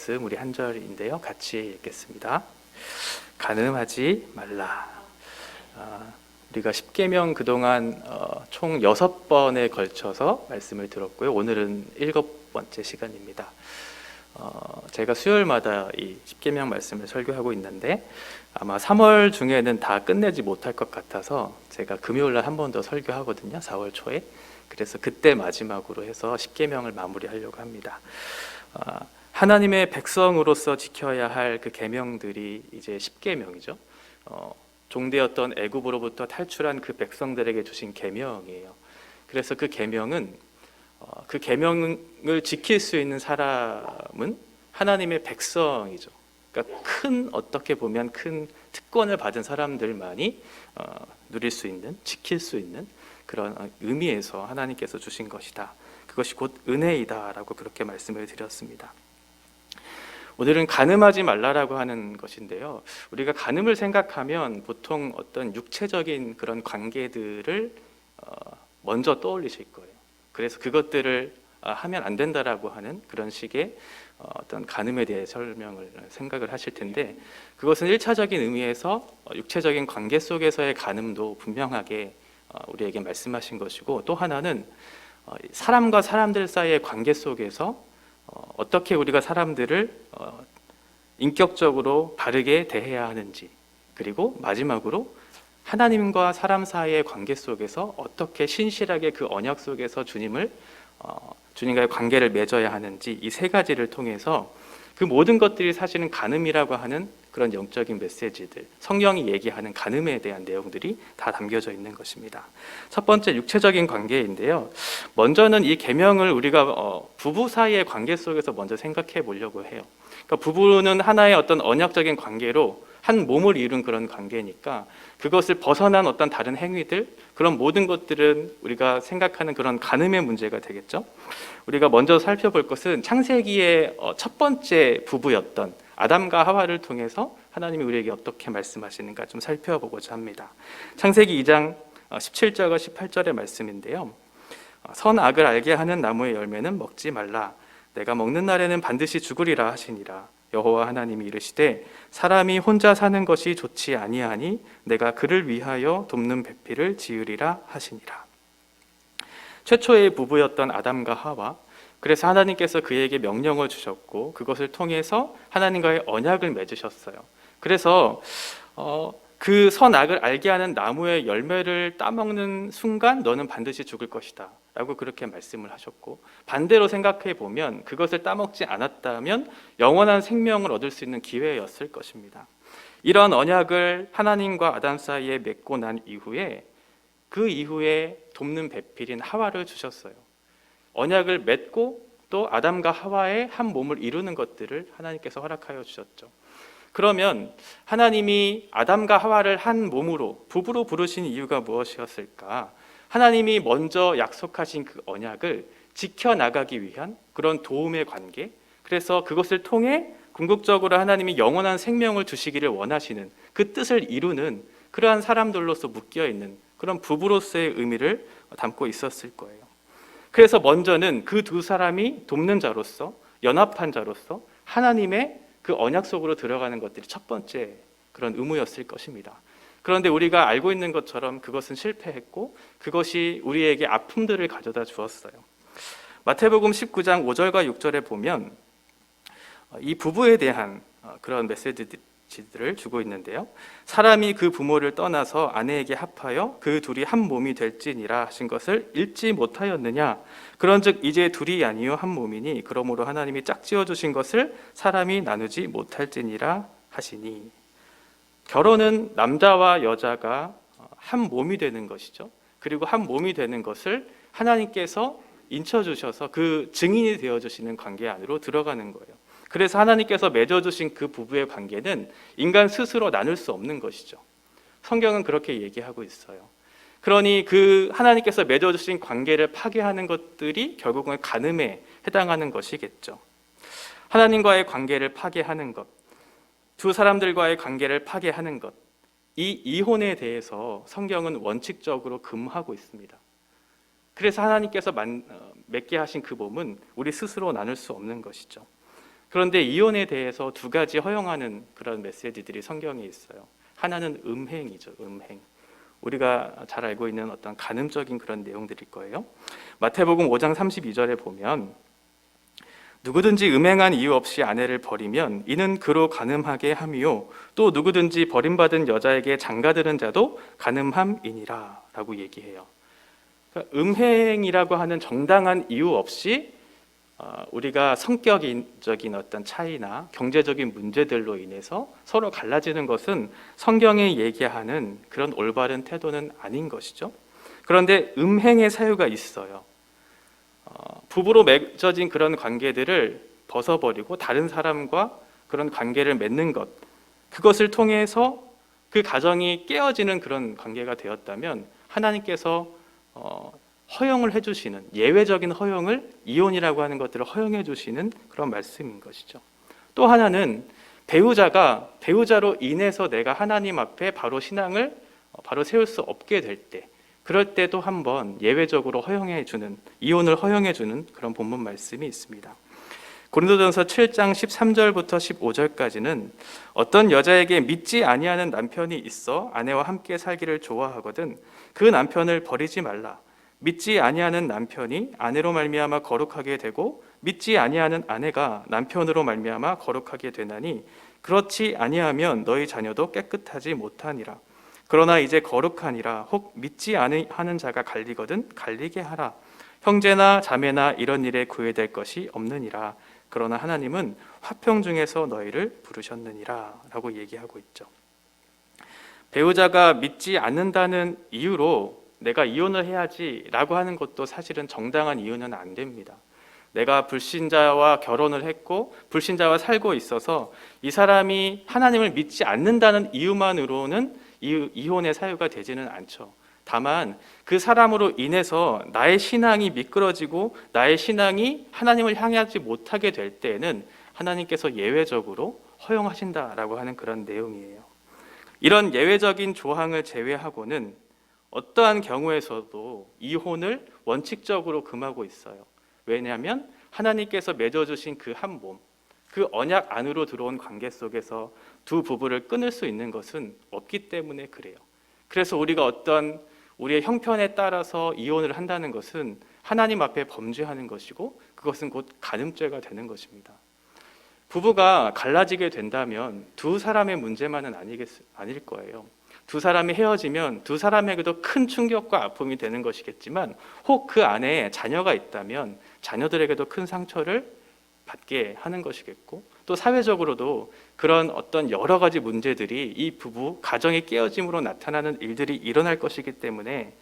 말씀 우리 한 절인데요. 같이 읽겠습니다. 간음하지 말라. 우리가 십계명 그동안 총 6번에 걸쳐서 말씀을 들었고요. 오늘은 7번째 시간입니다. 제가 수요일마다 이 십계명 말씀을 설교하고 있는데 아마 3월 중에는 다 끝내지 못할 것 같아서 제가 금요일날 한 번 더 설교하거든요. 4월 초에. 그래서 그때 마지막으로 해서 십계명을 마무리하려고 합니다. 하나님의 백성으로서 지켜야 할 그 계명들이 이제 십계명이죠. 종되었던 애굽으로부터 탈출한 그 백성들에게 주신 계명이에요. 그래서 그 계명은 그 계명을 지킬 수 있는 사람은 하나님의 백성이죠. 그러니까 어떻게 보면 큰 특권을 받은 사람들만이 누릴 수 있는, 지킬 수 있는 그런 의미에서 하나님께서 주신 것이다. 그것이 곧 은혜이다라고 그렇게 말씀을 드렸습니다. 오늘은 간음하지 말라라고 하는 것인데요. 우리가 간음을 생각하면 보통 어떤 육체적인 그런 관계들을 먼저 떠올리실 거예요. 그래서 그것들을 하면 안 된다라고 하는 그런 식의 어떤 간음에 대해 생각을 하실 텐데, 그것은 1차적인 의미에서 육체적인 관계 속에서의 간음도 분명하게 우리에게 말씀하신 것이고, 또 하나는 사람과 사람들 사이의 관계 속에서 어떻게 우리가 사람들을 인격적으로 바르게 대해야 하는지, 그리고 마지막으로 하나님과 사람 사이의 관계 속에서 어떻게 신실하게 그 언약 속에서 주님과의 관계를 맺어야 하는지, 이 세 가지를 통해서 그 모든 것들이 사실은 간음이라고 하는 그런 영적인 메시지들, 성경이 얘기하는 간음에 대한 내용들이 다 담겨져 있는 것입니다. 첫 번째, 육체적인 관계인데요. 먼저는 이 계명을 우리가 부부 사이의 관계 속에서 먼저 생각해 보려고 해요. 그러니까 부부는 하나의 어떤 언약적인 관계로 한 몸을 이룬 그런 관계니까 그것을 벗어난 어떤 다른 행위들, 그런 모든 것들은 우리가 생각하는 그런 간음의 문제가 되겠죠. 우리가 먼저 살펴볼 것은 창세기의 첫 번째 부부였던 아담과 하와를 통해서 하나님이 우리에게 어떻게 말씀하시는가 좀 살펴보고자 합니다. 창세기 2장 17절과 18절의 말씀인데요. 선악을 알게 하는 나무의 열매는 먹지 말라. 내가 먹는 날에는 반드시 죽으리라 하시니라. 여호와 하나님이 이르시되 사람이 혼자 사는 것이 좋지 아니하니 내가 그를 위하여 돕는 배필을 지으리라 하시니라. 최초의 부부였던 아담과 하와, 그래서 하나님께서 그에게 명령을 주셨고 그것을 통해서 하나님과의 언약을 맺으셨어요. 그래서 그 선악을 알게 하는 나무의 열매를 따먹는 순간 너는 반드시 죽을 것이다 라고 그렇게 말씀을 하셨고, 반대로 생각해 보면 그것을 따먹지 않았다면 영원한 생명을 얻을 수 있는 기회였을 것입니다. 이런 언약을 하나님과 아담 사이에 맺고 난 이후에 그 이후에 돕는 배필인 하와를 주셨어요. 언약을 맺고 또 아담과 하와의 한 몸을 이루는 것들을 하나님께서 허락하여 주셨죠. 그러면 하나님이 아담과 하와를 한 몸으로, 부부로 부르신 이유가 무엇이었을까? 하나님이 먼저 약속하신 그 언약을 지켜나가기 위한 그런 도움의 관계, 그래서 그것을 통해 궁극적으로 하나님이 영원한 생명을 주시기를 원하시는 그 뜻을 이루는 그러한 사람들로서 묶여있는 그런 부부로서의 의미를 담고 있었을 거예요. 그래서 먼저는 그 두 사람이 돕는 자로서, 연합한 자로서 하나님의 그 언약 속으로 들어가는 것들이 첫 번째 그런 의무였을 것입니다. 그런데 우리가 알고 있는 것처럼 그것은 실패했고 그것이 우리에게 아픔들을 가져다 주었어요. 마태복음 19장 5절과 6절에 보면 이 부부에 대한 그런 메시지들을 주고 있는데요. 사람이 그 부모를 떠나서 아내에게 합하여 그 둘이 한 몸이 될지니라 하신 것을 읽지 못하였느냐? 그런즉 이제 둘이 아니요 한 몸이니 그러므로 하나님이 짝지어 주신 것을 사람이 나누지 못할지니라 하시니. 결혼은 남자와 여자가 한 몸이 되는 것이죠. 그리고 한 몸이 되는 것을 하나님께서 인쳐주셔서 그 증인이 되어주시는 관계 안으로 들어가는 거예요. 그래서 하나님께서 맺어주신 그 부부의 관계는 인간 스스로 나눌 수 없는 것이죠. 성경은 그렇게 얘기하고 있어요. 그러니 그 하나님께서 맺어주신 관계를 파괴하는 것들이 결국은 간음에 해당하는 것이겠죠. 하나님과의 관계를 파괴하는 것, 두 사람들과의 관계를 파괴하는 것, 이 이혼에 대해서 성경은 원칙적으로 금하고 있습니다. 그래서 하나님께서 맺게 하신 그 몸은 우리 스스로 나눌 수 없는 것이죠. 그런데 이혼에 대해서 두 가지 허용하는 그런 메시지들이 성경에 있어요. 하나는 음행이죠. 음행. 우리가 잘 알고 있는 어떤 간음적인 그런 내용들일 거예요. 마태복음 5장 32절에 보면 누구든지 음행한 이유 없이 아내를 버리면 이는 그로 간음하게 함이요 또 누구든지 버림받은 여자에게 장가드는 자도 간음함이니라 라고 얘기해요. 그러니까 음행이라고 하는 정당한 이유 없이 우리가 성격적인 어떤 차이나 경제적인 문제들로 인해서 서로 갈라지는 것은 성경에 얘기하는 그런 올바른 태도는 아닌 것이죠. 그런데 음행의 사유가 있어요. 부부로 맺어진 그런 관계들을 벗어버리고 다른 사람과 그런 관계를 맺는 것, 그것을 통해서 그 가정이 깨어지는 그런 관계가 되었다면 하나님께서 허용을 해주시는, 예외적인 허용을, 이혼이라고 하는 것들을 허용해 주시는 그런 말씀인 것이죠. 또 하나는 배우자로 인해서 내가 하나님 앞에 바로 신앙을 바로 세울 수 없게 될 때, 그럴 때도 한번 예외적으로 이혼을 허용해 주는 그런 본문 말씀이 있습니다. 고린도전서 7장 13절부터 15절까지는 어떤 여자에게 믿지 아니하는 남편이 있어 아내와 함께 살기를 좋아하거든 그 남편을 버리지 말라. 믿지 아니하는 남편이 아내로 말미암아 거룩하게 되고 믿지 아니하는 아내가 남편으로 말미암아 거룩하게 되나니 그렇지 아니하면 너희 자녀도 깨끗하지 못하니라. 그러나 이제 거룩하니라. 혹 믿지 아니하는 자가 갈리거든 갈리게 하라. 형제나 자매나 이런 일에 구애될 것이 없느니라. 그러나 하나님은 화평 중에서 너희를 부르셨느니라 라고 얘기하고 있죠. 배우자가 믿지 않는다는 이유로 내가 이혼을 해야지 라고 하는 것도 사실은 정당한 이유는 안 됩니다. 내가 불신자와 결혼을 했고 불신자와 살고 있어서 이 사람이 하나님을 믿지 않는다는 이유만으로는 이혼의 사유가 되지는 않죠. 다만 그 사람으로 인해서 나의 신앙이 미끄러지고 나의 신앙이 하나님을 향하지 못하게 될 때에는 하나님께서 예외적으로 허용하신다라고 하는 그런 내용이에요. 이런 예외적인 조항을 제외하고는 어떠한 경우에서도 이혼을 원칙적으로 금하고 있어요. 왜냐하면 하나님께서 맺어주신 그 한 몸, 그 언약 안으로 들어온 관계 속에서 두 부부를 끊을 수 있는 것은 없기 때문에 그래요. 그래서 우리가 어떤 우리의 형편에 따라서 이혼을 한다는 것은 하나님 앞에 범죄하는 것이고 그것은 곧 간음죄가 되는 것입니다. 부부가 갈라지게 된다면 두 사람의 문제만은 아닐 거예요. 두 사람이 헤어지면 두 사람에게도 큰 충격과 아픔이 되는 것이겠지만 혹 그 안에 자녀가 있다면 자녀들에게도 큰 상처를 받게 하는 것이겠고 또 사회적으로도 그런 어떤 여러 가지 문제들이 이 부부 가정의 깨어짐으로 나타나는 일들이 일어날 것이기 때문에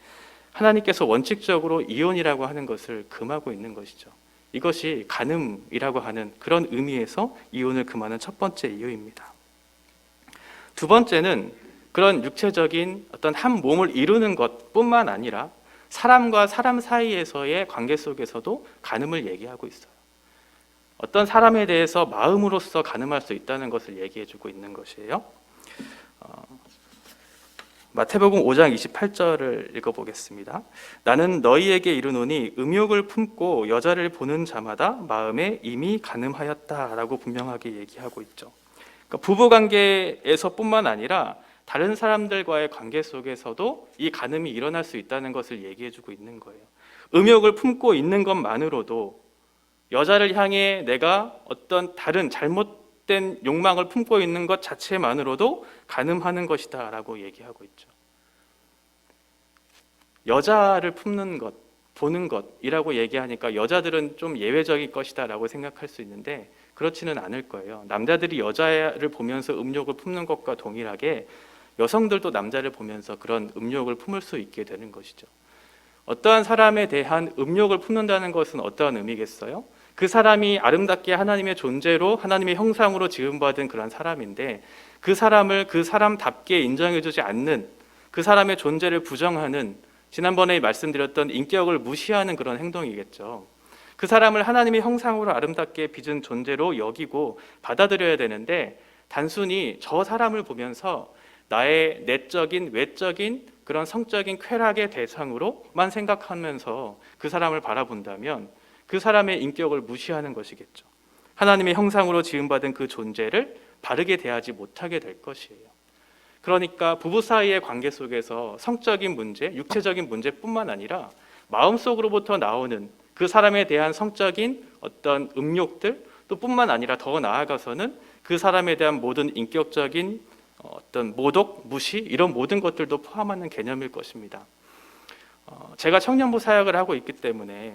하나님께서 원칙적으로 이혼이라고 하는 것을 금하고 있는 것이죠. 이것이 간음이라고 하는 그런 의미에서 이혼을 금하는 첫 번째 이유입니다. 두 번째는 그런 육체적인 어떤 한 몸을 이루는 것뿐만 아니라 사람과 사람 사이에서의 관계 속에서도 간음을 얘기하고 있어요. 어떤 사람에 대해서 마음으로써 간음할 수 있다는 것을 얘기해주고 있는 것이에요. 마태복음 5장 28절을 읽어보겠습니다. 나는 너희에게 이르노니 음욕을 품고 여자를 보는 자마다 마음에 이미 간음하였다라고 분명하게 얘기하고 있죠. 그러니까 부부관계에서뿐만 아니라 다른 사람들과의 관계 속에서도 이 간음이 일어날 수 있다는 것을 얘기해주고 있는 거예요. 음욕을 품고 있는 것만으로도 여자를 향해 내가 어떤 다른 잘못된 욕망을 품고 있는 것 자체만으로도 간음하는 것이다 라고 얘기하고 있죠. 여자를 품는 것, 보는 것이라고 얘기하니까 여자들은 좀 예외적인 것이다 라고 생각할 수 있는데 그렇지는 않을 거예요. 남자들이 여자를 보면서 음욕을 품는 것과 동일하게 여성들도 남자를 보면서 그런 음욕을 품을 수 있게 되는 것이죠. 어떠한 사람에 대한 음욕을 품는다는 것은 어떠한 의미겠어요? 그 사람이 아름답게 하나님의 존재로 하나님의 형상으로 지음받은 그런 사람인데 그 사람을 그 사람답게 인정해주지 않는 그 사람의 존재를 부정하는 지난번에 말씀드렸던 인격을 무시하는 그런 행동이겠죠. 그 사람을 하나님의 형상으로 아름답게 빚은 존재로 여기고 받아들여야 되는데 단순히 저 사람을 보면서 나의 내적인 외적인 그런 성적인 쾌락의 대상으로만 생각하면서 그 사람을 바라본다면 그 사람의 인격을 무시하는 것이겠죠. 하나님의 형상으로 지음받은 그 존재를 바르게 대하지 못하게 될 것이에요. 그러니까 부부 사이의 관계 속에서 성적인 문제, 육체적인 문제뿐만 아니라 마음속으로부터 나오는 그 사람에 대한 성적인 어떤 음욕들, 또 뿐만 아니라 더 나아가서는 그 사람에 대한 모든 인격적인 어떤 모독, 무시, 이런 모든 것들도 포함하는 개념일 것입니다. 제가 청년부 사역을 하고 있기 때문에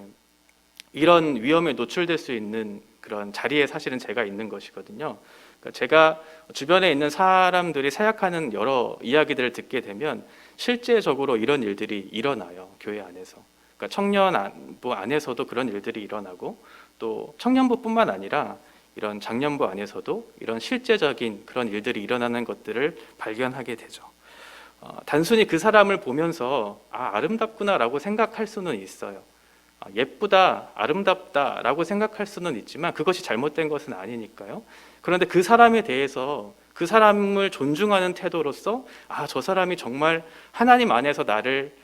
이런 위험에 노출될 수 있는 그런 자리에 사실은 제가 있는 것이거든요. 그러니까 제가 주변에 있는 사람들이 사역하는 여러 이야기들을 듣게 되면 실제적으로 이런 일들이 일어나요. 교회 안에서. 그러니까 청년부 안에서도 그런 일들이 일어나고, 또 청년부뿐만 아니라 이런 장년부 안에서도 이런 실제적인 그런 일들이 일어나는 것들을 발견하게 되죠. 단순히 그 사람을 보면서 아름답구나라고 생각할 수는 있어요. 예쁘다, 아름답다라고 생각할 수는 있지만 그것이 잘못된 것은 아니니까요. 그런데 그 사람에 대해서 그 사람을 존중하는 태도로서 저 사람이 정말 하나님 안에서 나를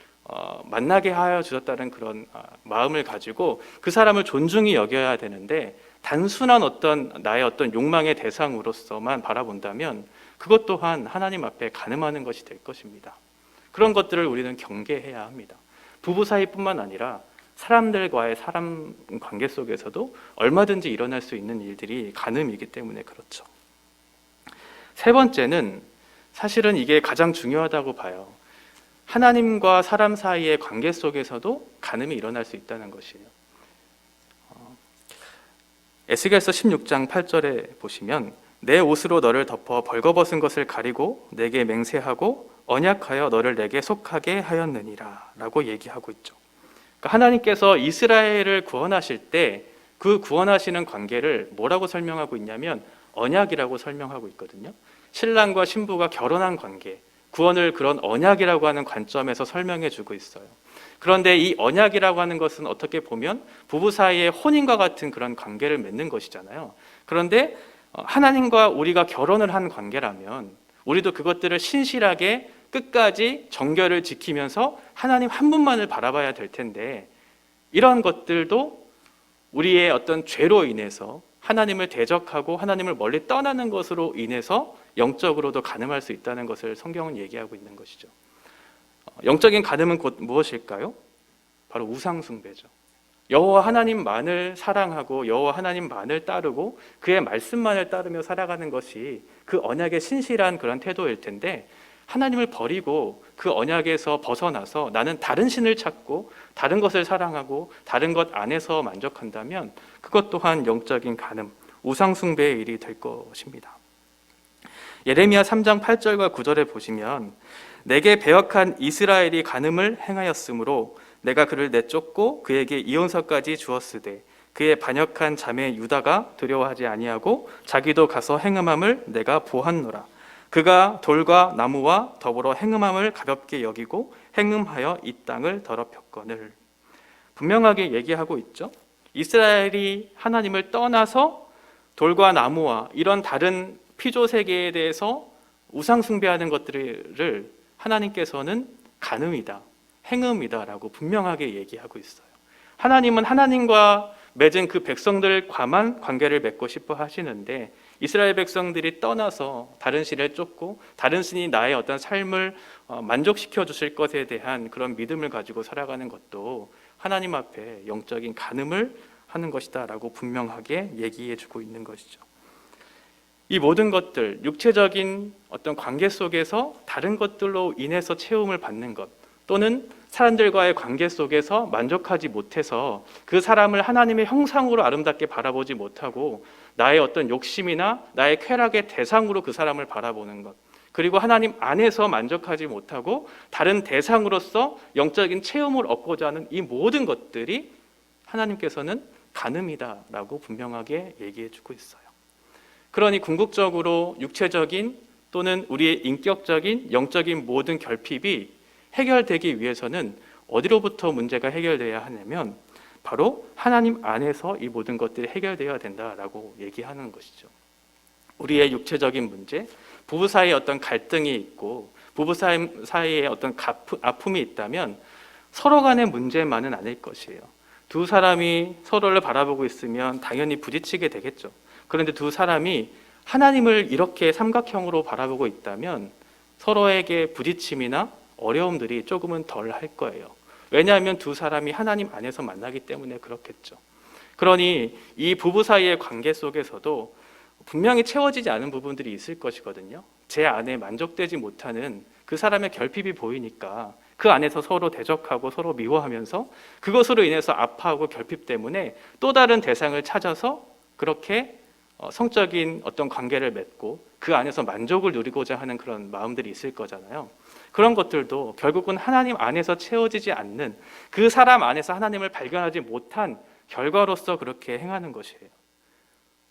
만나게 하여 주셨다는 그런 마음을 가지고 그 사람을 존중히 여겨야 되는데, 단순한 나의 어떤 욕망의 대상으로서만 바라본다면 그것 또한 하나님 앞에 간음하는 것이 될 것입니다. 그런 것들을 우리는 경계해야 합니다. 부부 사이뿐만 아니라 사람들과의 사람 관계 속에서도 얼마든지 일어날 수 있는 일들이 간음이기 때문에 그렇죠. 세 번째는 사실은 이게 가장 중요하다고 봐요. 하나님과 사람 사이의 관계 속에서도 간음이 일어날 수 있다는 것이에요. 에스겔서 16장 8절에 보시면 내 옷으로 너를 덮어 벌거벗은 것을 가리고 내게 맹세하고 언약하여 너를 내게 속하게 하였느니라 라고 얘기하고 있죠. 그러니까 하나님께서 이스라엘을 구원하실 때 그 구원하시는 관계를 뭐라고 설명하고 있냐면 언약이라고 설명하고 있거든요. 신랑과 신부가 결혼한 관계, 구원을 그런 언약이라고 하는 관점에서 설명해 주고 있어요. 그런데 이 언약이라고 하는 것은 어떻게 보면 부부 사이의 혼인과 같은 그런 관계를 맺는 것이잖아요. 그런데 하나님과 우리가 결혼을 한 관계라면 우리도 그것들을 신실하게 끝까지 정결을 지키면서 하나님 한 분만을 바라봐야 될 텐데, 이런 것들도 우리의 어떤 죄로 인해서 하나님을 대적하고 하나님을 멀리 떠나는 것으로 인해서 영적으로도 간음할 수 있다는 것을 성경은 얘기하고 있는 것이죠. 영적인 간음은 곧 무엇일까요? 바로 우상 숭배죠. 여호와 하나님만을 사랑하고 여호와 하나님만을 따르고 그의 말씀만을 따르며 살아가는 것이 그 언약의 신실한 그런 태도일 텐데, 하나님을 버리고 그 언약에서 벗어나서 나는 다른 신을 찾고 다른 것을 사랑하고 다른 것 안에서 만족한다면 그것 또한 영적인 간음, 우상 숭배의 일이 될 것입니다. 예레미야 3장 8절과 9절에 보시면 내게 배역한 이스라엘이 간음을 행하였으므로 내가 그를 내쫓고 그에게 이혼서까지 주었으되 그의 반역한 자매 유다가 두려워하지 아니하고 자기도 가서 행음함을 내가 보았노라. 그가 돌과 나무와 더불어 행음함을 가볍게 여기고 행음하여 이 땅을 더럽혔거늘. 분명하게 얘기하고 있죠. 이스라엘이 하나님을 떠나서 돌과 나무와 이런 다른 피조 세계에 대해서 우상 숭배하는 것들을 하나님께서는 간음이다, 행음이다라고 분명하게 얘기하고 있어요. 하나님은 하나님과 맺은 그 백성들과만 관계를 맺고 싶어 하시는데, 이스라엘 백성들이 떠나서 다른 신을 쫓고 다른 신이 나의 어떤 삶을 만족시켜 주실 것에 대한 그런 믿음을 가지고 살아가는 것도 하나님 앞에 영적인 간음을 하는 것이다 라고 분명하게 얘기해 주고 있는 것이죠. 이 모든 것들, 육체적인 어떤 관계 속에서 다른 것들로 인해서 채움을 받는 것, 또는 사람들과의 관계 속에서 만족하지 못해서 그 사람을 하나님의 형상으로 아름답게 바라보지 못하고 나의 어떤 욕심이나 나의 쾌락의 대상으로 그 사람을 바라보는 것, 그리고 하나님 안에서 만족하지 못하고 다른 대상으로서 영적인 체험을 얻고자 하는 이 모든 것들이 하나님께서는 간음이다라고 분명하게 얘기해 주고 있어요. 그러니 궁극적으로 육체적인 또는 우리의 인격적인 영적인 모든 결핍이 해결되기 위해서는 어디로부터 문제가 해결돼야 하냐면 바로 하나님 안에서 이 모든 것들이 해결되어야 된다라고 얘기하는 것이죠. 우리의 육체적인 문제, 부부 사이에 어떤 갈등이 있고 부부 사이에 어떤 아픔이 있다면 서로 간의 문제만은 아닐 것이에요. 두 사람이 서로를 바라보고 있으면 당연히 부딪히게 되겠죠. 그런데 두 사람이 하나님을 이렇게 삼각형으로 바라보고 있다면 서로에게 부딪힘이나 어려움들이 조금은 덜 할 거예요. 왜냐하면 두 사람이 하나님 안에서 만나기 때문에 그렇겠죠. 그러니 이 부부 사이의 관계 속에서도 분명히 채워지지 않은 부분들이 있을 것이거든요. 제 안에 만족되지 못하는 그 사람의 결핍이 보이니까 그 안에서 서로 대적하고 서로 미워하면서 그것으로 인해서 아파하고 결핍 때문에 또 다른 대상을 찾아서 그렇게 성적인 어떤 관계를 맺고 그 안에서 만족을 누리고자 하는 그런 마음들이 있을 거잖아요. 그런 것들도 결국은 하나님 안에서 채워지지 않는, 그 사람 안에서 하나님을 발견하지 못한 결과로서 그렇게 행하는 것이에요.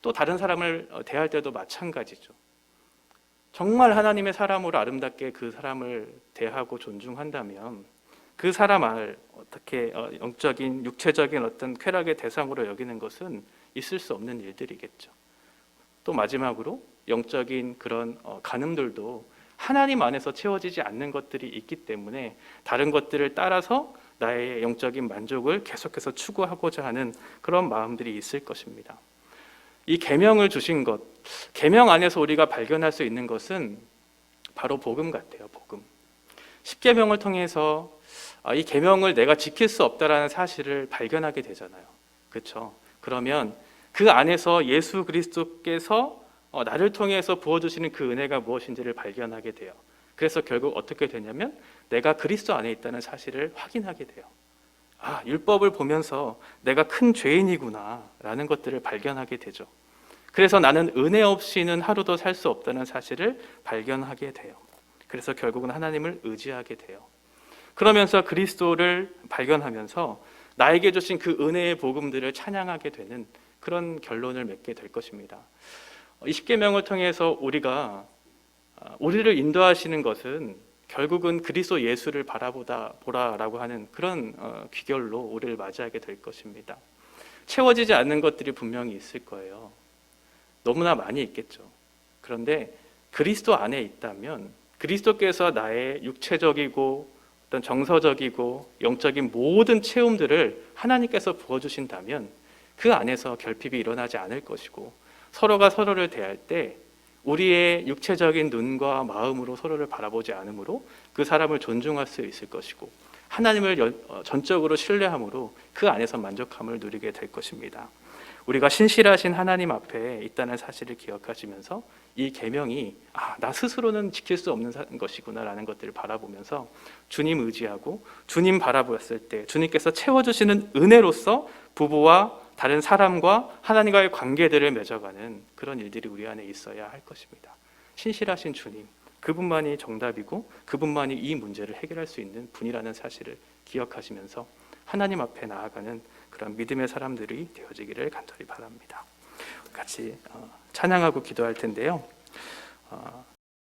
또 다른 사람을 대할 때도 마찬가지죠. 정말 하나님의 사람으로 아름답게 그 사람을 대하고 존중한다면 그 사람을 어떻게 영적인 육체적인 어떤 쾌락의 대상으로 여기는 것은 있을 수 없는 일들이겠죠. 또 마지막으로 영적인 그런 간음들도 하나님 안에서 채워지지 않는 것들이 있기 때문에 다른 것들을 따라서 나의 영적인 만족을 계속해서 추구하고자 하는 그런 마음들이 있을 것입니다. 이 계명을 주신 것, 계명 안에서 우리가 발견할 수 있는 것은 바로 복음 같아요. 복음. 십계명을 통해서 이 계명을 내가 지킬 수 없다라는 사실을 발견하게 되잖아요. 그렇죠? 그러면 그 안에서 예수 그리스도께서 나를 통해서 부어주시는 그 은혜가 무엇인지를 발견하게 돼요. 그래서 결국 어떻게 되냐면 내가 그리스도 안에 있다는 사실을 확인하게 돼요. 아, 율법을 보면서 내가 큰 죄인이구나 라는 것들을 발견하게 되죠. 그래서 나는 은혜 없이는 하루도 살 수 없다는 사실을 발견하게 돼요. 그래서 결국은 하나님을 의지하게 돼요. 그러면서 그리스도를 발견하면서 나에게 주신 그 은혜의 복음들을 찬양하게 되는 그런 결론을 맺게 될 것입니다. 이 십계명을 통해서 우리를 인도하시는 것은 결국은 그리스도 예수를 보라라고 하는 그런 귀결로 우리를 맞이하게 될 것입니다. 채워지지 않는 것들이 분명히 있을 거예요. 너무나 많이 있겠죠. 그런데 그리스도 안에 있다면 그리스도께서 나의 육체적이고 어떤 정서적이고 영적인 모든 체험들을 하나님께서 부어주신다면 그 안에서 결핍이 일어나지 않을 것이고 서로가 서로를 대할 때 우리의 육체적인 눈과 마음으로 서로를 바라보지 않으므로 그 사람을 존중할 수 있을 것이고 하나님을 전적으로 신뢰함으로 그 안에서 만족함을 누리게 될 것입니다. 우리가 신실하신 하나님 앞에 있다는 사실을 기억하시면서 이 계명이 나 스스로는 지킬 수 없는 것이구나라는 것들을 바라보면서 주님 의지하고 주님 바라보았을 때 주님께서 채워주시는 은혜로서 부부와 다른 사람과 하나님과의 관계들을 맺어가는 그런 일들이 우리 안에 있어야 할 것입니다. 신실하신 주님, 그분만이 정답이고 그분만이 이 문제를 해결할 수 있는 분이라는 사실을 기억하시면서 하나님 앞에 나아가는 그런 믿음의 사람들이 되어지기를 간절히 바랍니다. 같이 찬양하고 기도할 텐데요.